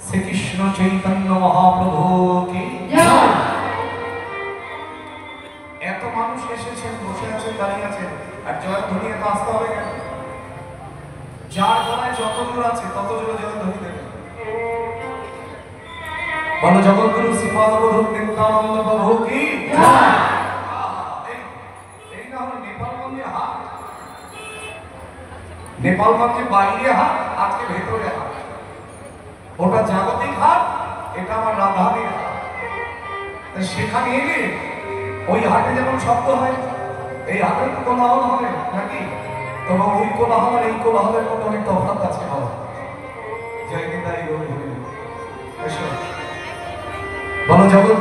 শ্রীকৃষ্ণ চৈতন্য মহাপ্রভু কি এত মানুষ এসেছেন, বসে আছেন, দাঁড়িয়ে আছেন, আর জয়ধ্বনি এত আসতে হবে কেন? যার গলায় যত জোর আছে তত জোরে জয়ধ্বনি দেবে। বলো জগৎগুরু শ্রীপাদ প্রভু নিত্যানন্দ প্রভু কি। এই না হলো নেপালগঞ্জে হাট, নেপালগঞ্জে বাইরে হাট, আজকে ভেতরে হাট। ওটা জাগতিক হাট, এটা আমার রাধাদের হাট। সেখানে এলে ওই হাটে যেমন শব্দ হয়, এই হাটের কোলাহল হবে নাকি? তবে ওই কোলাহল এই কোলাহলের মধ্যে অনেক তফাৎ আছে। বলো জগৎ